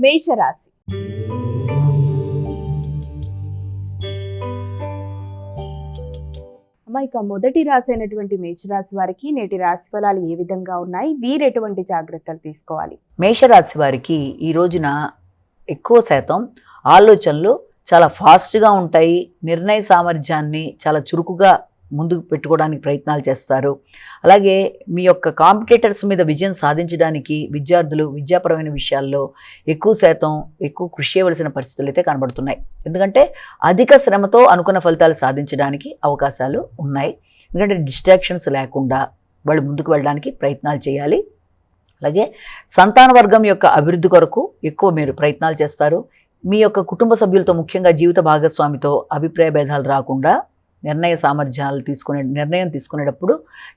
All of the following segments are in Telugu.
మేషరాశి. అమ్మ, ఇక మొదటి రాశి అయినటువంటి మేషరాశి వారికి నేటి రాశి ఫలాలు ఏ విధంగా ఉన్నాయి, వీరు ఎటువంటి జాగ్రత్తలు తీసుకోవాలి? మేషరాశి వారికి ఈ రోజున ఎక్కువ శాతం ఆలోచనలు చాలా ఫాస్ట్గా ఉంటాయి. నిర్ణయ సామర్థ్యాన్ని చాలా చురుకుగా ముందుకు పెట్టుకోవడానికి ప్రయత్నాలు చేస్తారు. అలాగే మీ యొక్క కాంపిటేటర్స్ మీద విజయం సాధించడానికి విద్యార్థులు విద్యాపరమైన విషయాల్లో ఎక్కువ కృషి చేయవలసిన పరిస్థితులు అయితే కనబడుతున్నాయి. ఎందుకంటే అధిక శ్రమతో అనుకున్న ఫలితాలు సాధించడానికి అవకాశాలు ఉన్నాయి. ఎందుకంటే డిస్ట్రాక్షన్స్ లేకుండా వాళ్ళు ముందుకు వెళ్ళడానికి ప్రయత్నాలు చేయాలి. అలాగే సంతాన వర్గం యొక్క అభివృద్ధి కొరకు ఎక్కువ మీరు ప్రయత్నాలు చేస్తారు. మీ యొక్క కుటుంబ సభ్యులతో, ముఖ్యంగా జీవిత భాగస్వామితో అభిప్రాయ భేదాలు రాకుండా నిర్ణయం తీసుకునేటప్పుడు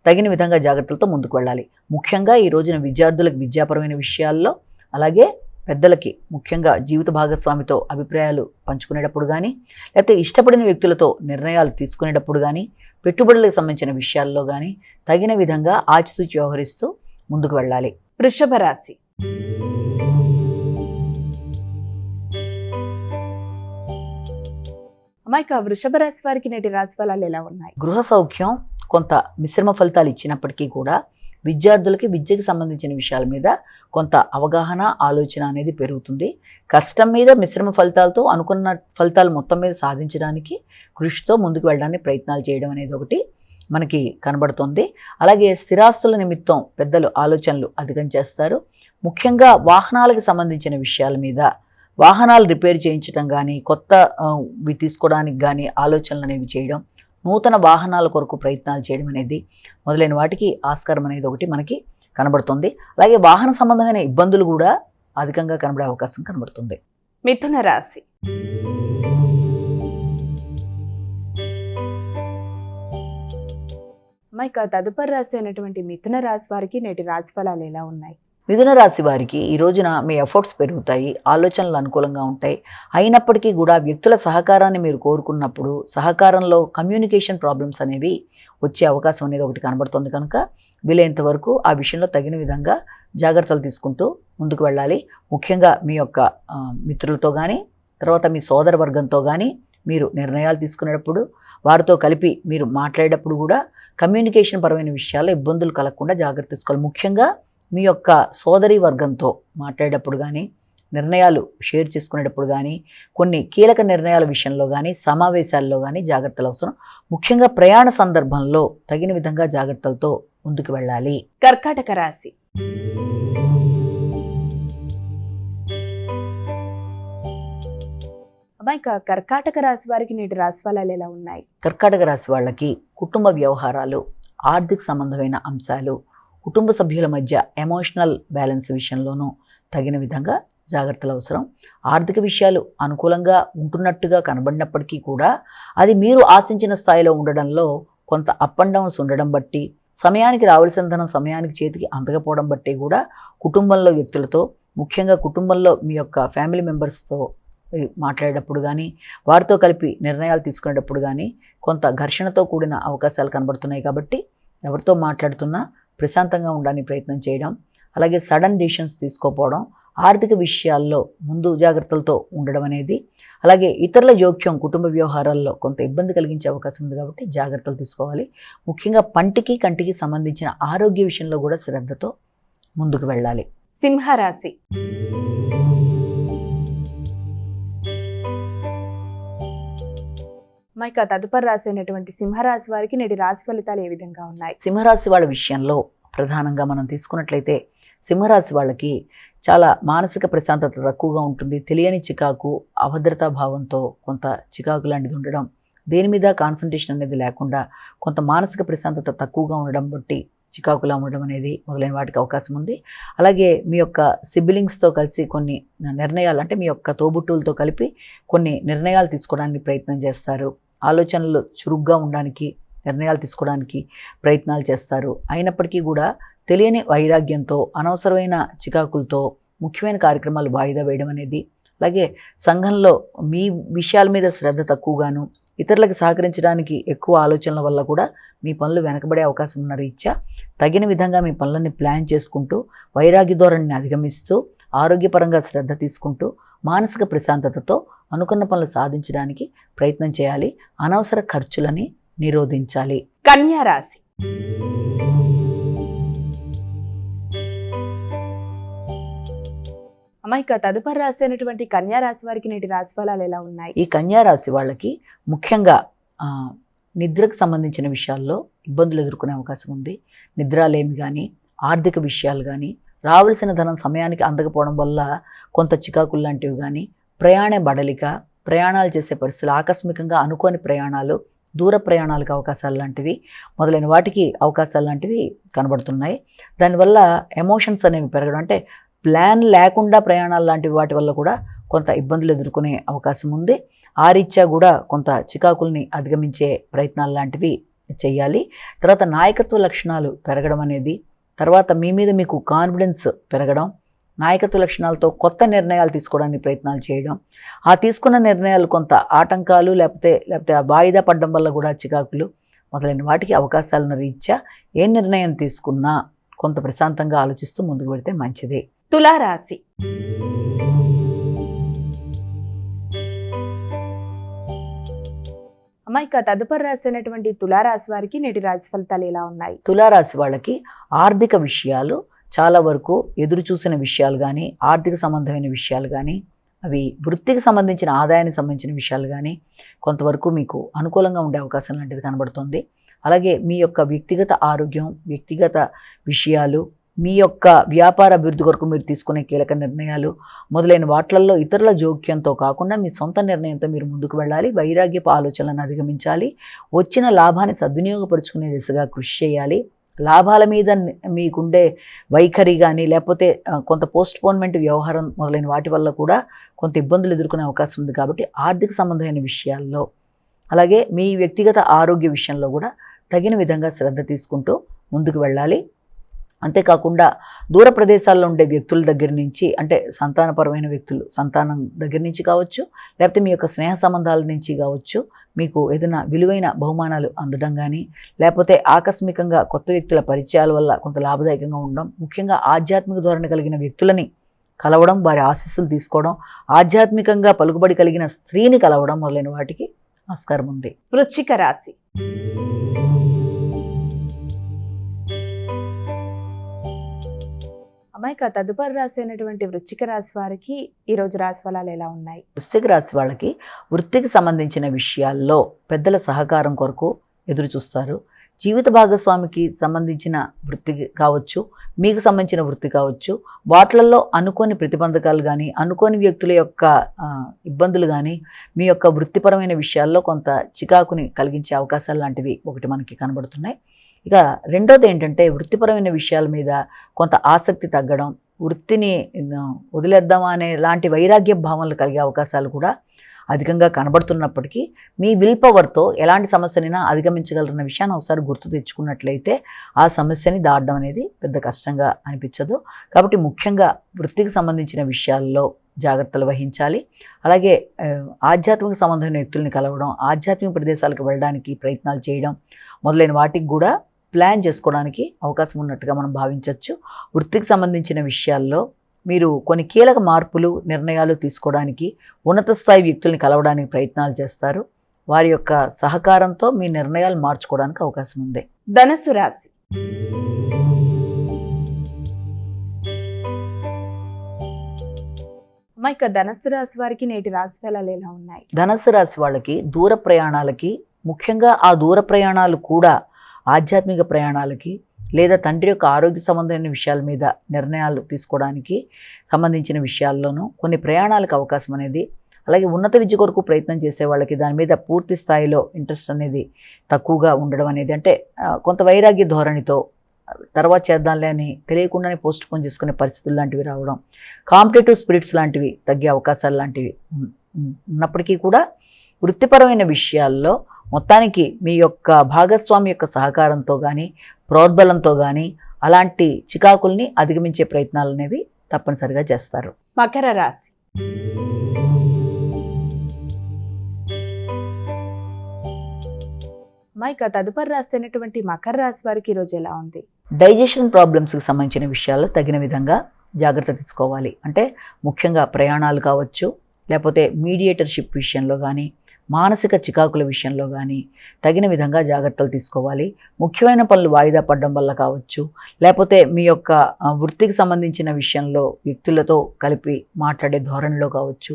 తగిన విధంగా జాగ్రత్తలతో ముందుకు వెళ్ళాలి. ముఖ్యంగా ఈ రోజున విద్యార్థులకు విద్యాపరమైన విషయాల్లో, అలాగే పెద్దలకి ముఖ్యంగా జీవిత భాగస్వామితో అభిప్రాయాలు పంచుకునేటప్పుడు కానీ, లేకపోతే ఇష్టపడిన వ్యక్తులతో నిర్ణయాలు తీసుకునేటప్పుడు కానీ, పెట్టుబడులకు సంబంధించిన విషయాల్లో కానీ తగిన విధంగా ఆచితూచి వ్యవహరిస్తూ ముందుకు వెళ్ళాలి. వృషభ రాశి. అమ్మాయిక వృషభ రాశి వారికి నేటి రాశి ఫలాలు ఎలా ఉన్నాయి? గృహ సౌఖ్యం కొంత మిశ్రమ ఫలితాలు ఇచ్చినప్పటికీ కూడా విద్యార్థులకి విద్యకి సంబంధించిన విషయాల మీద కొంత అవగాహన, ఆలోచన అనేది పెరుగుతుంది. కష్టం మీద మిశ్రమ ఫలితాలతో అనుకున్న ఫలితాలు మొత్తం మీద సాధించడానికి కృషితో ముందుకు వెళ్ళడానికి ప్రయత్నాలు చేయడం అనేది ఒకటి మనకి కనబడుతుంది. అలాగే స్థిరాస్తుల నిమిత్తం పెద్దలు ఆలోచనలు అధికం చేస్తారు. ముఖ్యంగా వాహనాలకు సంబంధించిన విషయాల మీద, వాహనాలు రిపేర్ చేయించడం కానీ, కొత్తవి తీసుకోవడానికి కానీ ఆలోచనలు అనేవి చేయడం, నూతన వాహనాల కొరకు ప్రయత్నాలు చేయడం అనేది మొదలైన వాటికి ఆస్కారం అనేది ఒకటి మనకి కనబడుతుంది. అలాగే వాహన సంబంధమైన ఇబ్బందులు కూడా అధికంగా కనబడే అవకాశం కనబడుతుంది. మిథున రాశి. అమ్మాయిక తదుపరి రాశి అయినటువంటి మిథున రాశి వారికి నేటి రాశి ఫలాలు ఎలా ఉన్నాయి? మిథున రాశి వారికి ఈ రోజున మీ ఎఫర్ట్స్ పెరుగుతాయి, ఆలోచనలు అనుకూలంగా ఉంటాయి. అయినప్పటికీ కూడా వ్యక్తుల సహకారాన్ని మీరు కోరుకున్నప్పుడు సహకారంలో కమ్యూనికేషన్ ప్రాబ్లమ్స్ అనేవి వచ్చే అవకాశం అనేది ఒకటి కనబడుతుంది. కనుక వీలైనంత వరకు ఆ విషయంలో తగిన విధంగా జాగ్రత్తలు తీసుకుంటూ ముందుకు వెళ్ళాలి. ముఖ్యంగా మీ యొక్క మిత్రులతో కానీ, తర్వాత మీ సోదర వర్గంతో కానీ మీరు నిర్ణయాలు తీసుకునేటప్పుడు, వారితో కలిపి మీరు మాట్లాడేటప్పుడు కూడా కమ్యూనికేషన్ పరమైన విషయాల్లో ఇబ్బందులు కలగకుండా జాగ్రత్త తీసుకోవాలి. ముఖ్యంగా మీ యొక్క సోదరి వర్గంతో మాట్లాడేటప్పుడు కానీ, నిర్ణయాలు షేర్ చేసుకునేటప్పుడు కానీ, కొన్ని కీలక నిర్ణయాల విషయంలో కానీ, సమావేశాల్లో కానీ జాగ్రత్తలు అవసరం. ముఖ్యంగా ప్రయాణ సందర్భంలో తగిన విధంగా జాగ్రత్తలతో ముందుకు వెళ్ళాలి. కర్కాటక రాశి. అమ్మాయిక కర్కాటక రాశి వారికి నేటి రాశి ఫలాలు ఎలా ఉన్నాయి? కర్కాటక రాశి వాళ్ళకి కుటుంబ వ్యవహారాలు, ఆర్థిక సంబంధమైన అంశాలు, కుటుంబ సభ్యుల మధ్య ఎమోషనల్ బ్యాలెన్స్ విషయంలోనూ తగిన విధంగా జాగ్రత్తలు అవసరం. ఆర్థిక విషయాలు అనుకూలంగా ఉంటున్నట్టుగా కనబడినప్పటికీ కూడా అది మీరు ఆశించిన స్థాయిలో ఉండడంలో కొంత అప్ అండ్ డౌన్స్ ఉండడం బట్టి, సమయానికి రావాల్సిన ధనం సమయానికి చేతికి అందకపోవడం బట్టి కూడా కుటుంబంలో వ్యక్తులతో, ముఖ్యంగా కుటుంబంలో మీ యొక్క ఫ్యామిలీ మెంబర్స్తో మాట్లాడేటప్పుడు కానీ, వారితో కలిపి నిర్ణయాలు తీసుకునేటప్పుడు కానీ కొంత ఘర్షణతో కూడిన అవకాశాలు కనబడుతున్నాయి. కాబట్టి ఎవరితో మాట్లాడుతున్నా ప్రశాంతంగా ఉండడానికి ప్రయత్నం చేయడం, అలాగే సడన్ డిసిషన్స్ తీసుకోకపోవడం, ఆర్థిక విషయాల్లో ముందు జాగ్రత్తలతో ఉండడం అనేది, అలాగే ఇతరుల జోక్యం కుటుంబ వ్యవహారాల్లో కొంత ఇబ్బంది కలిగించే అవకాశం ఉంది. కాబట్టి జాగ్రత్తలు తీసుకోవాలి. ముఖ్యంగా పంటికి కంటికి సంబంధించిన ఆరోగ్య విషయంలో కూడా శ్రద్ధతో ముందుకు వెళ్ళాలి. సింహరాశి. మైక తదుపరి రాశి అయినటువంటి సింహరాశి వారికి నేటి రాశి ఫలితాలు ఏ విధంగా ఉన్నాయి? సింహరాశి వాళ్ళ విషయంలో ప్రధానంగా మనం తీసుకున్నట్లయితే సింహరాశి వాళ్ళకి చాలా మానసిక ప్రశాంతత తక్కువగా ఉంటుంది. తెలియని చికాకు, అభద్రతా భావంతో కొంత చికాకు లాంటిది ఉండడం, దేని మీద కాన్సన్ట్రేషన్ అనేది లేకుండా కొంత మానసిక ప్రశాంతత తక్కువగా ఉండడం బట్టి చికాకులా ఉండడం అనేది మొదలైన వాటికి అవకాశం ఉంది. అలాగే మీ యొక్క సిబ్లింగ్స్తో కలిసి కొన్ని నిర్ణయాలు, అంటే మీ యొక్క తోబుట్టువులతో కలిపి కొన్ని నిర్ణయాలు తీసుకోవడానికి ప్రయత్నం చేస్తారు. ఆలోచనలు చురుగ్గా ఉండడానికి, నిర్ణయాలు తీసుకోవడానికి ప్రయత్నాలు చేస్తారు. అయినప్పటికీ కూడా తెలియని వైరాగ్యంతో, అనవసరమైన చికాకులతో ముఖ్యమైన కార్యక్రమాలు వాయిదా వేయడం అనేది, అలాగే సంఘంలో మీ విషయాల మీద శ్రద్ధ తక్కువగాను, ఇతరులకు సహకరించడానికి ఎక్కువ ఆలోచనల వల్ల కూడా మీ పనులు వెనకబడే అవకాశం ఉన్న రీత్యా తగిన విధంగా మీ పనులని ప్లాన్ చేసుకుంటూ, వైరాగ్య ధోరణిని అధిగమిస్తూ, ఆరోగ్యపరంగా శ్రద్ధ తీసుకుంటూ, మానసిక ప్రశాంతతతో అనుకున్న పనులు సాధించడానికి ప్రయత్నం చేయాలి. అనవసర ఖర్చులని నిరోధించాలి. కన్యా రాశి. అమ్మాయిక తదుపరి రాశి అయినటువంటి కన్యా రాశి వారికి నేటి రాశి ఫలాలు ఎలా ఉన్నాయి? ఈ కన్యా రాశి వాళ్ళకి ముఖ్యంగా నిద్రకు సంబంధించిన విషయాల్లో ఇబ్బందులు ఎదుర్కొనే అవకాశం ఉంది. నిద్రలేమి కానీ, ఆర్థిక విషయాలు కానీ, రావాల్సిన ధనం సమయానికి అందకపోవడం వల్ల కొంత చికాకులు లాంటివి కానీ, ప్రయాణ బడలిక, ప్రయాణాలు చేసే పరిస్థితులు, ఆకస్మికంగా అనుకోని ప్రయాణాలు, దూర ప్రయాణాలకు అవకాశాలు లాంటివి మొదలైన వాటికి అవకాశాలు లాంటివి కనబడుతున్నాయి. దానివల్ల ఎమోషన్స్ అనేవి పెరగడం, అంటే ప్లాన్ లేకుండా ప్రయాణాలు లాంటివి వాటి వల్ల కూడా కొంత ఇబ్బందులు ఎదుర్కొనే అవకాశం ఉంది. ఆ రీత్యా కూడా కొంత చికాకుల్ని అధిగమించే ప్రయత్నాలు లాంటివి చేయాలి. తర్వాత నాయకత్వ లక్షణాలు పెరగడం అనేది, తర్వాత మీ మీద మీకు కాన్ఫిడెన్స్ పెరగడం, నాయకత్వ లక్షణాలతో కొత్త నిర్ణయాలు తీసుకోవడానికి ప్రయత్నాలు చేయడం, ఆ తీసుకున్న నిర్ణయాలు కొంత ఆటంకాలు లేకపోతే వాయిదా పడడం వల్ల కూడా చికాకులు మొదలైన వాటికి అవకాశాలను రీత్యా ఏ నిర్ణయం తీసుకున్నా కొంత ప్రశాంతంగా ఆలోచిస్తూ ముందుకు వెళితే మంచిది. తులారాశి. అమ్మాయిక తదుపరి రాశి అయినటువంటి తులారాశి వారికి నేటి రాశి ఫలితాలు ఎలా ఉన్నాయి? తులారాశి వాళ్ళకి ఆర్థిక విషయాలు చాలా వరకు ఎదురు చూసిన విషయాలు కానీ, ఆర్థిక సంబంధమైన విషయాలు కానీ, అవి వృత్తికి సంబంధించిన ఆదాయానికి సంబంధించిన విషయాలు కానీ కొంతవరకు మీకు అనుకూలంగా ఉండే అవకాశం లాంటిది కనబడుతుంది. అలాగే మీ యొక్క వ్యక్తిగత ఆరోగ్యం, వ్యక్తిగత విషయాలు, మీ యొక్క వ్యాపార అభివృద్ధి కొరకు మీరు తీసుకునే కీలక నిర్ణయాలు మొదలైన వాటిల్లో ఇతరుల జోక్యంతో కాకుండా మీ సొంత నిర్ణయంతో మీరు ముందుకు వెళ్ళాలి. వైరాగ్యపు ఆలోచనలను అధిగమించాలి. వచ్చిన లాభాన్ని సద్వినియోగపరుచుకునే దిశగా కృషి చేయాలి. లాభాల మీద మీకుండే వైఖరి కానీ, లేకపోతే కొంత పోస్ట్పోన్మెంట్ వ్యవహారం మొదలైన వాటి వల్ల కూడా కొంత ఇబ్బందులు ఎదుర్కొనే అవకాశం ఉంది. కాబట్టి ఆర్థిక సంబంధమైన విషయాల్లో, అలాగే మీ వ్యక్తిగత ఆరోగ్య విషయంలో కూడా తగిన విధంగా శ్రద్ధ తీసుకుంటూ ముందుకు వెళ్ళాలి. అంతేకాకుండా దూర ప్రదేశాల్లో ఉండే వ్యక్తుల దగ్గర నుంచి, అంటే సంతానపరమైన వ్యక్తులు, సంతానం దగ్గర నుంచి కావచ్చు, లేకపోతే మీ యొక్క స్నేహ సంబంధాల నుంచి కావచ్చు, మీకు ఏదైనా విలువైన బహుమానాలు అందడం కానీ, లేకపోతే ఆకస్మికంగా కొత్త వ్యక్తుల పరిచయాల వల్ల కొంత లాభదాయకంగా ఉండడం, ముఖ్యంగా ఆధ్యాత్మిక ధోరణి కలిగిన వ్యక్తులని కలవడం, వారి ఆశీస్సులు తీసుకోవడం, ఆధ్యాత్మికంగా పలుకుబడి కలిగిన స్త్రీని కలవడం మొదలైన వాటికి ఆస్కారం ఉంది. వృశ్చిక రాశి. అమ్మాయిక తదుపరి రాశి అయినటువంటి వృశ్చిక రాశి వారికి ఈరోజు రాశి ఫలాలు ఎలా ఉన్నాయి? వృశ్చిక రాశి వాళ్ళకి వృత్తికి సంబంధించిన విషయాల్లో పెద్దల సహకారం కొరకు ఎదురు చూస్తారు. జీవిత భాగస్వామికి సంబంధించిన వృత్తి కావచ్చు, మీకు సంబంధించిన వృత్తి కావచ్చు, వాటిల్లో అనుకోని ప్రతిబంధకాలు కానీ, అనుకోని వ్యక్తుల యొక్క ఇబ్బందులు కానీ మీ యొక్క వృత్తిపరమైన విషయాల్లో కొంత చికాకుని కలిగించే అవకాశాలు లాంటివి ఒకటి మనకి కనబడుతున్నాయి. ఇక రెండోది ఏంటంటే, వృత్తిపరమైన విషయాల మీద కొంత ఆసక్తి తగ్గడం, వృత్తిని వదిలేద్దామా అనే లాంటి వైరాగ్య భావనలు కలిగే అవకాశాలు కూడా అధికంగా కనబడుతున్నప్పటికీ, మీ విల్ పవర్తో ఎలాంటి సమస్యనైనా అధిగమించగలరన్న విషయాన్ని ఒకసారి గుర్తు తెచ్చుకున్నట్లయితే ఆ సమస్యని దాటడం అనేది పెద్ద కష్టంగా అనిపించదు. కాబట్టి ముఖ్యంగా వృత్తికి సంబంధించిన విషయాల్లో జాగ్రత్తలు వహించాలి. అలాగే ఆధ్యాత్మిక సంబంధమైన వ్యక్తుల్ని కలవడం, ఆధ్యాత్మిక ప్రదేశాలకు వెళ్ళడానికి ప్రయత్నాలు చేయడం మొదలైన వాటికి కూడా ప్లాన్ చేసుకోవడానికి అవకాశం ఉన్నట్టుగా మనం భావించవచ్చు. వృత్తికి సంబంధించిన విషయాల్లో మీరు కొన్ని కీలక మార్పులు, నిర్ణయాలు తీసుకోవడానికి, ఉన్నత స్థాయి వ్యక్తుల్ని కలవడానికి ప్రయత్నాలు చేస్తారు. వారి యొక్క సహకారంతో మీ నిర్ణయాలు మార్చుకోవడానికి అవకాశం ఉంది. ధనుస్సు రాశి. అమ్మాయిక ధనుస్సు రాశి వారికి నేటి రాశి ఫలాలు ఎలా ఉన్నాయి? ధనుస్సు రాశి వాళ్ళకి దూర ప్రయాణాలకి, ముఖ్యంగా ఆ దూర ప్రయాణాలు కూడా ఆధ్యాత్మిక ప్రయాణాలకి, లేదా తండ్రి యొక్క ఆరోగ్య సంబంధమైన విషయాల మీద నిర్ణయాలు తీసుకోవడానికి సంబంధించిన విషయాల్లోనూ కొన్ని ప్రయాణాలకు అవకాశం అనేది, అలాగే ఉన్నత విద్య కొరకు ప్రయత్నం చేసే వాళ్ళకి దాని మీద పూర్తి స్థాయిలో ఇంట్రెస్ట్ అనేది తక్కువగా ఉండడం అనేది, అంటే కొంత వైరాగ్య ధోరణితో తర్వాత చేద్దాంలే అని తెలియకుండానే పోస్ట్ పోన్ చేసుకునే పరిస్థితులు లాంటివి రావడం, కాంపిటేటివ్ స్పిరిట్స్ లాంటివి తగ్గే అవకాశాలు లాంటివి ఉన్నప్పటికీ కూడా వృత్తిపరమైన విషయాల్లో మొత్తానికి మీ యొక్క భాగస్వామి యొక్క సహకారంతో కానీ, ప్రోద్బలంతో కానీ అలాంటి చికాకుల్ని అధిగమించే ప్రయత్నాలు అనేవి తప్పనిసరిగా చేస్తారు. మకర రాశి. ఇక తదుపరి రాశి అయినటువంటి మకర రాశి వారికి ఈరోజు ఎలా ఉంది? డైజెషన్ ప్రాబ్లమ్స్కి సంబంధించిన విషయాల్లో తగిన విధంగా జాగ్రత్త తీసుకోవాలి. అంటే ముఖ్యంగా ప్రయాణాలు కావచ్చు, లేకపోతే మీడియేటర్షిప్ విషయంలో కానీ, మానసిక చికాకుల విషయంలో కానీ తగిన విధంగా జాగ్రత్తలు తీసుకోవాలి. ముఖ్యమైన పనులు వాయిదా పడడం వల్ల కావచ్చు, లేకపోతే మీ యొక్క వృత్తికి సంబంధించిన విషయంలో వ్యక్తులతో కలిపి మాట్లాడే ధోరణిలో కావచ్చు,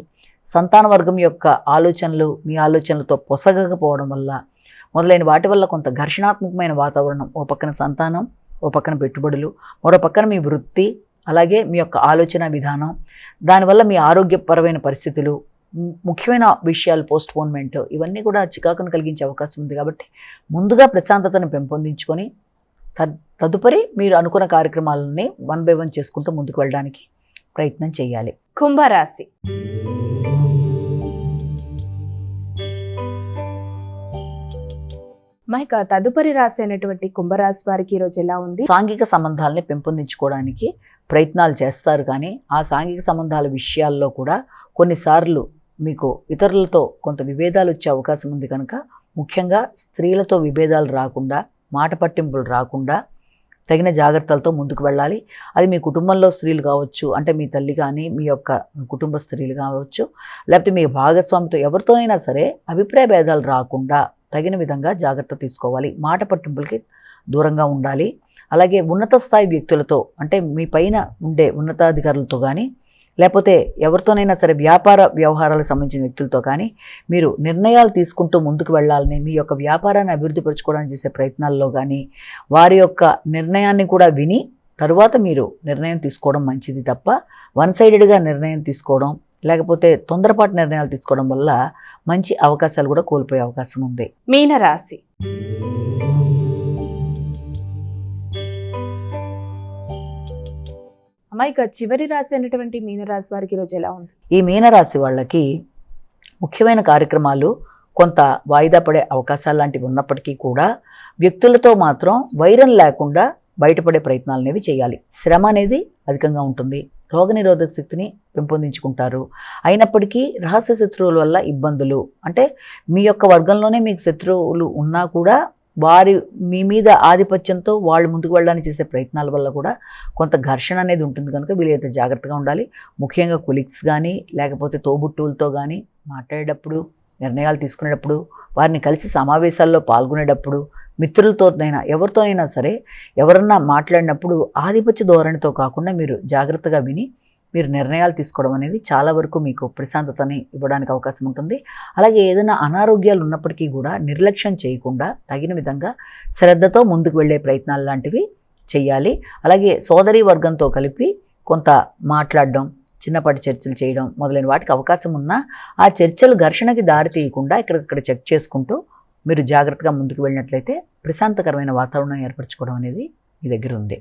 సంతాన వర్గం యొక్క ఆలోచనలు మీ ఆలోచనలతో పొసగకపోవడం వల్ల మొదలైన వాటి వల్ల కొంత ఘర్షణాత్మకమైన వాతావరణం, ఓ పక్కన సంతానం, ఓ పక్కన పెట్టుబడులు, మరో పక్కన మీ వృత్తి, అలాగే మీ యొక్క ఆలోచన విధానం, దానివల్ల మీ ఆరోగ్యపరమైన పరిస్థితులు, ముఖ్యమైన విషయాలు పోస్ట్పోన్మెంట్, ఇవన్నీ కూడా చికాకును కలిగించే అవకాశం ఉంది. కాబట్టి ముందుగా ప్రశాంతతను పెంపొందించుకొని తదుపరి మీరు అనుకున్న కార్యక్రమాలని 1 by 1 చేసుకుంటూ ముందుకు వెళ్ళడానికి ప్రయత్నం చేయాలి. కుంభరాశి. ఇక తదుపరి రాశి అయినటువంటి కుంభరాశి వారికి ఈరోజు ఎలా ఉంది? సాంఘిక సంబంధాలని పెంపొందించుకోవడానికి ప్రయత్నాలు చేస్తారు, కానీ ఆ సాంఘిక సంబంధాల విషయాల్లో కూడా కొన్నిసార్లు మీకు ఇతరులతో కొంత విభేదాలు వచ్చే అవకాశం ఉంది. కనుక ముఖ్యంగా స్త్రీలతో విభేదాలు రాకుండా, మాట పట్టింపులు రాకుండా తగిన జాగ్రత్తలతో ముందుకు వెళ్ళాలి. అది మీ కుటుంబంలో స్త్రీలు కావచ్చు, అంటే మీ తల్లి కానీ, మీ యొక్క కుటుంబ స్త్రీలు కావచ్చు, లేకపోతే మీ భాగస్వామితో ఎవరితోనైనా సరే అభిప్రాయ భేదాలు రాకుండా తగిన విధంగా జాగ్రత్త తీసుకోవాలి. మాట పట్టింపులకి దూరంగా ఉండాలి. అలాగే ఉన్నత స్థాయి వ్యక్తులతో, అంటే మీ పైన ఉండే ఉన్నతాధికారులతో కానీ, లేకపోతే ఎవరితోనైనా సరే వ్యాపార వ్యవహారాలకు సంబంధించిన వ్యక్తులతో కానీ మీరు నిర్ణయాలు తీసుకుంటూ ముందుకు వెళ్ళాలని, మీ యొక్క వ్యాపారాన్ని అభివృద్ధి పరచుకోవడానికి చేసే ప్రయత్నాల్లో కానీ వారి యొక్క నిర్ణయాన్ని కూడా విని తరువాత మీరు నిర్ణయం తీసుకోవడం మంచిది తప్ప వన్ సైడెడ్గా నిర్ణయం తీసుకోవడం, లేకపోతే తొందరపాటు నిర్ణయాలు తీసుకోవడం వల్ల మంచి అవకాశాలు కూడా కోల్పోయే అవకాశం ఉంది. మీనరాశి. ఇక చివరి రాశి అయినటువంటి మీనరాశి వారికి ఈరోజు ఎలా ఉంది? ఈ మీనరాశి వాళ్ళకి ముఖ్యమైన కార్యక్రమాలు కొంత వాయిదా పడే అవకాశాలు లాంటివి ఉన్నప్పటికీ కూడా వ్యక్తులతో మాత్రం వైరం లేకుండా బయటపడే ప్రయత్నాలు అనేవి చేయాలి. శ్రమ అనేది అధికంగా ఉంటుంది. రోగనిరోధక శక్తిని పెంపొందించుకుంటారు. అయినప్పటికీ రహస్య శత్రువుల వల్ల ఇబ్బందులు, అంటే మీ యొక్క వర్గంలోనే మీకు శత్రువులు ఉన్నా కూడా మీ మీద ఆధిపత్యంతో వాళ్ళు ముందుకు వెళ్ళడానికి చేసే ప్రయత్నాల వల్ల కూడా కొంత ఘర్షణ అనేది ఉంటుంది. కనుక వీలైతే జాగ్రత్తగా ఉండాలి. ముఖ్యంగా కొలీగ్స్ కానీ, లేకపోతే తోబుట్టువులతో కానీ మాట్లాడేటప్పుడు, నిర్ణయాలు తీసుకునేటప్పుడు, వారిని కలిసి సమావేశాల్లో పాల్గొనేటప్పుడు, మిత్రులతోనైనా ఎవరితోనైనా సరే ఎవరన్నా మాట్లాడినప్పుడు ఆధిపత్య ధోరణితో కాకుండా మీరు జాగ్రత్తగా విని మీరు నిర్ణయాలు తీసుకోవడం అనేది చాలా వరకు మీకు ప్రశాంతతని ఇవ్వడానికి అవకాశం ఉంటుంది. అలాగే ఏదైనా అనారోగ్యాలు ఉన్నప్పటికీ కూడా నిర్లక్ష్యం చేయకుండా తగిన విధంగా శ్రద్ధతో ముందుకు వెళ్ళే ప్రయత్నాలు లాంటివి చేయాలి. అలాగే సోదరీ వర్గంతో కలిపి కొంత మాట్లాడడం, చిన్నపాటి చర్చలు చేయడం మొదలైన వాటికి అవకాశం ఉన్నా ఆ చర్చలు ఘర్షణకి దారి తీయకుండా ఇక్కడిక్కడ చెక్ చేసుకుంటూ మీరు జాగ్రత్తగా ముందుకు వెళ్ళినట్లయితే ప్రశాంతకరమైన వాతావరణం ఏర్పరచుకోవడం అనేది మీ దగ్గర ఉంది.